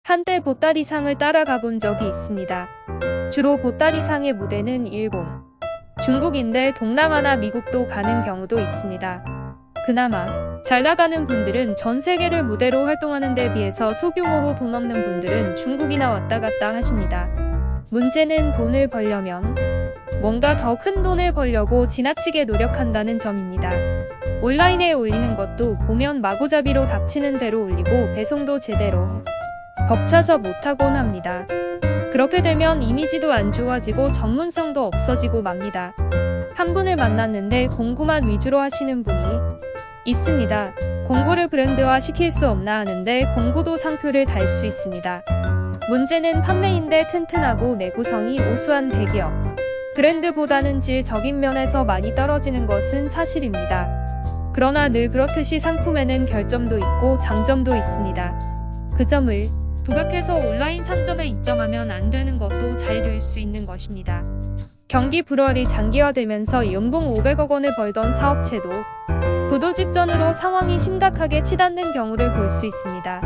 한때 보따리상을 따라가 본 적이 있습니다. 주로 보따리상의 무대는 일본, 중국인데 동남아나 미국도 가는 경우도 있습니다. 그나마 잘 나가는 분들은 전 세계를 무대로 활동하는 데 비해서 소규모로 돈 없는 분들은 중국이나 왔다 갔다 하십니다. 문제는 돈을 벌려면 뭔가 더 큰 돈을 벌려고 지나치게 노력한다는 점입니다. 온라인에 올리는 것도 보면 마구잡이로 닥치는 대로 올리고 배송도 제대로 벅차서 못하곤 합니다. 그렇게 되면 이미지도 안 좋아지고 전문성도 없어지고 맙니다. 한 분을 만났는데 공구만 위주로 하시는 분이 있습니다. 공구를 브랜드화 시킬 수 없나 하는데 공구도 상표를 달 수 있습니다. 문제는 판매인데 튼튼하고 내구성이 우수한 대기업 브랜드보다는 질적인 면에서 많이 떨어지는 것은 사실입니다. 그러나 늘 그렇듯이 상품에는 결점도 있고 장점도 있습니다. 그 점을 부각해서 온라인 상점에 입점하면 안 되는 것도 잘 될 수 있는 것입니다. 경기 불황이 장기화되면서 연봉 500억 원을 벌던 사업체도 부도 직전으로 상황이 심각하게 치닫는 경우를 볼 수 있습니다.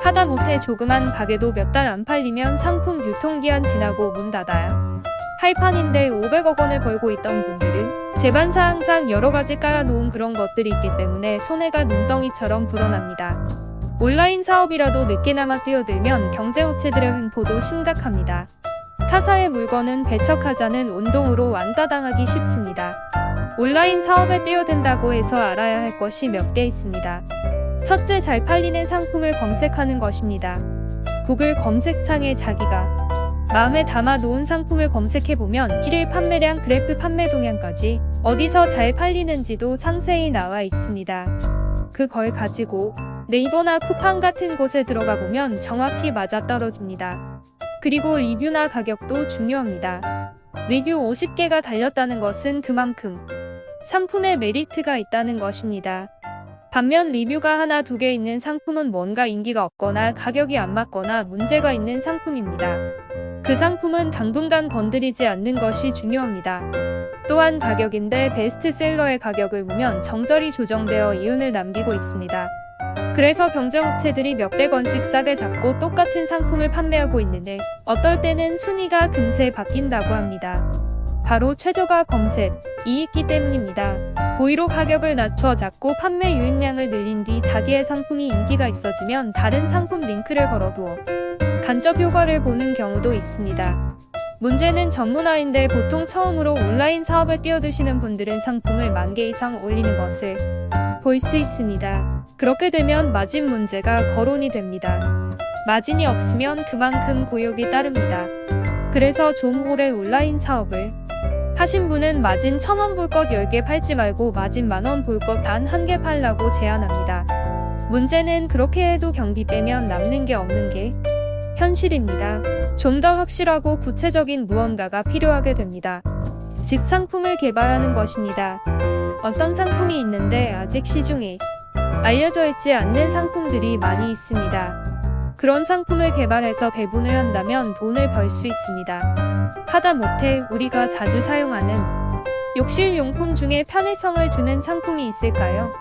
하다못해 조그만 가게도 몇 달 안 팔리면 상품 유통기한 지나고 문 닫아야 할 판인데 500억 원을 벌고 있던 분들은 제반사 항상 여러가지 깔아놓은 그런 것들이 있기 때문에 손해가 눈덩이처럼 불어납니다. 온라인 사업이라도 늦게나마 뛰어들면 경쟁업체들의 횡포도 심각합니다. 타사의 물건은 배척하자는 운동으로 왕따당하기 쉽습니다. 온라인 사업에 뛰어든다고 해서 알아야 할 것이 몇 개 있습니다. 첫째, 잘 팔리는 상품을 검색하는 것입니다. 구글 검색창에 자기가 마음에 담아 놓은 상품을 검색해보면 1일 판매량, 그래프 판매 동향까지 어디서 잘 팔리는지도 상세히 나와 있습니다. 그걸 가지고 네이버나 쿠팡 같은 곳에 들어가 보면 정확히 맞아떨어집니다. 그리고 리뷰나 가격도 중요합니다. 리뷰 50개가 달렸다는 것은 그만큼 상품에 메리트가 있다는 것입니다. 반면 리뷰가 하나, 두 개 있는 상품은 뭔가 인기가 없거나 가격이 안 맞거나 문제가 있는 상품입니다. 그 상품은 당분간 건드리지 않는 것이 중요합니다. 또한 가격인데 베스트셀러의 가격을 보면 정절이 조정되어 이윤을 남기고 있습니다. 그래서 경쟁업체들이 몇백 원씩 싸게 잡고 똑같은 상품을 판매하고 있는데 어떨 때는 순위가 금세 바뀐다고 합니다. 바로 최저가 검색이 있기 때문입니다. 고의로 가격을 낮춰 잡고 판매 유입량을 늘린 뒤 자기의 상품이 인기가 있어지면 다른 상품 링크를 걸어두어 간접 효과를 보는 경우도 있습니다. 문제는 전문화인데 보통 처음으로 온라인 사업에 뛰어드시는 분들은 상품을 10,000개 이상 올리는 것을 볼 수 있습니다. 그렇게 되면 마진 문제가 거론이 됩니다. 마진이 없으면 그만큼 고역이 따릅니다. 그래서 좀 오래 온라인 사업을 하신 분은 마진 1,000원 볼 것 10개 팔지 말고 마진 10,000원 볼 것 단 1개 팔라고 제안합니다. 문제는 그렇게 해도 경비 빼면 남는 게 없는 게 현실입니다. 좀 더 확실하고 구체적인 무언가가 필요하게 됩니다. 즉 상품을 개발하는 것입니다. 어떤 상품이 있는데 아직 시중에 알려져 있지 않는 상품들이 많이 있습니다. 그런 상품을 개발해서 배분을 한다면 돈을 벌 수 있습니다. 하다못해 우리가 자주 사용하는 욕실용품 중에 편의성을 주는 상품이 있을까요?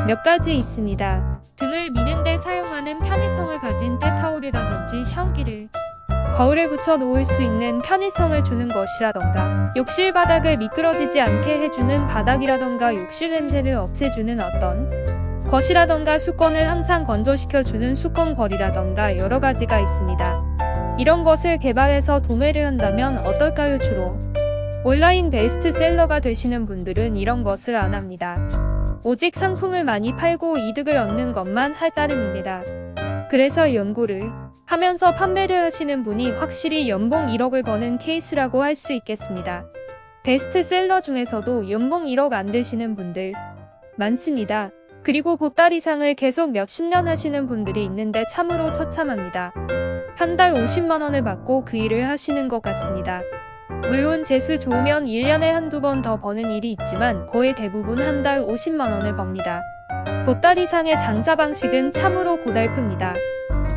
몇 가지 있습니다. 등을 미는데 사용하는 편의성을 가진 때타올이라든지 샤워기를 거울에 붙여 놓을 수 있는 편의성을 주는 것이라던가 욕실 바닥을 미끄러지지 않게 해주는 바닥이라던가 욕실 냄새를 없애주는 어떤 것이라던가 수건을 항상 건조시켜주는 수건걸이라던가 여러 가지가 있습니다. 이런 것을 개발해서 도매를 한다면 어떨까요? 주로 온라인 베스트셀러가 되시는 분들은 이런 것을 안 합니다. 오직 상품을 많이 팔고 이득을 얻는 것만 할 따름입니다. 그래서 연구를 하면서 판매를 하시는 분이 확실히 연봉 1억을 버는 케이스라고 할 수 있겠습니다. 베스트셀러 중에서도 연봉 1억 안 되시는 분들 많습니다. 그리고 보따리상을 계속 몇십 년 하시는 분들이 있는데 참으로 처참합니다. 한 달 50만 원을 받고 그 일을 하시는 것 같습니다. 물론 재수 좋으면 1년에 한두 번 더 버는 일이 있지만 거의 대부분 한 달 50만 원을 법니다. 보따리상의 장사 방식은 참으로 고달픕니다.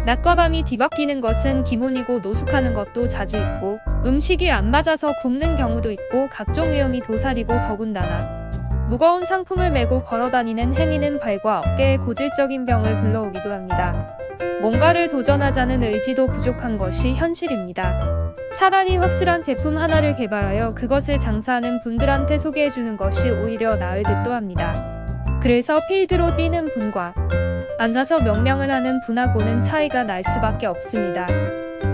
낮과 밤이 뒤바뀌는 것은 기본이고 노숙하는 것도 자주 있고 음식이 안 맞아서 굶는 경우도 있고 각종 위험이 도사리고 더군다나 무거운 상품을 메고 걸어다니는 행위는 발과 어깨에 고질적인 병을 불러오기도 합니다. 뭔가를 도전하자는 의지도 부족한 것이 현실입니다. 차라리 확실한 제품 하나를 개발하여 그것을 장사하는 분들한테 소개해주는 것이 오히려 나을 듯도 합니다. 그래서 필드로 뛰는 분과 앉아서 명명을 하는 분하고는 차이가 날 수밖에 없습니다.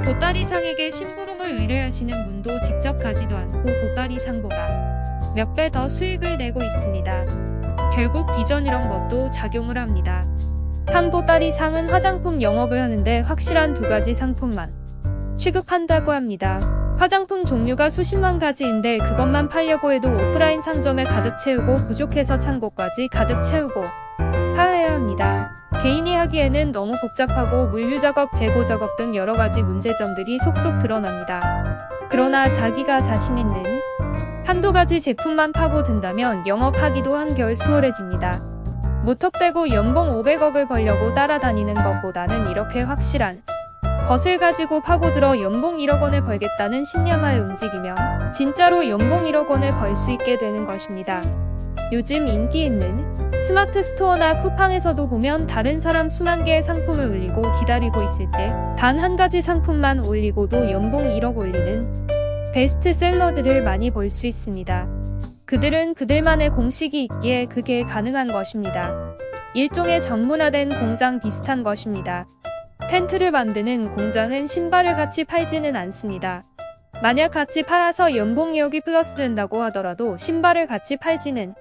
보따리상에게 심부름을 의뢰하시는 분도 직접 가지도 않고 보따리상보다 몇 배 더 수익을 내고 있습니다. 결국 비전 이런 것도 작용을 합니다. 한 보따리상은 화장품 영업을 하는데 확실한 2가지 상품만 취급한다고 합니다. 화장품 종류가 수십만 가지인데 그것만 팔려고 해도 오프라인 상점에 가득 채우고 부족해서 창고까지 가득 채우고 팔아야 합니다. 개인이 하기에는 너무 복잡하고 물류작업, 재고작업 등 여러가지 문제점들이 속속 드러납니다. 그러나 자기가 자신 있는 한두 가지 제품만 파고든다면 영업하기도 한결 수월해집니다. 무턱대고 연봉 500억을 벌려고 따라다니는 것보다는 이렇게 확실한 것을 가지고 파고들어 연봉 1억 원을 벌겠다는 신념하에 움직이면 진짜로 연봉 1억 원을 벌 수 있게 되는 것입니다. 요즘 인기 있는 스마트 스토어나 쿠팡에서도 보면 다른 사람 수만 개의 상품을 올리고 기다리고 있을 때 단 한 가지 상품만 올리고도 연봉 1억 올리는 베스트셀러들을 많이 볼 수 있습니다. 그들은 그들만의 공식이 있기에 그게 가능한 것입니다. 일종의 전문화된 공장 비슷한 것입니다. 텐트를 만드는 공장은 신발을 같이 팔지는 않습니다. 만약 같이 팔아서 연봉 2억이 플러스 된다고 하더라도 신발을 같이 팔지는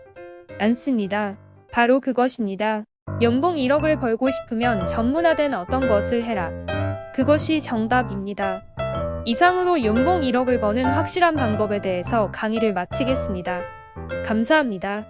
않습니다. 바로 그것입니다. 연봉 1억을 벌고 싶으면 전문화된 어떤 것을 해라. 그것이 정답입니다. 이상으로 연봉 1억을 버는 확실한 방법에 대해서 강의를 마치겠습니다. 감사합니다.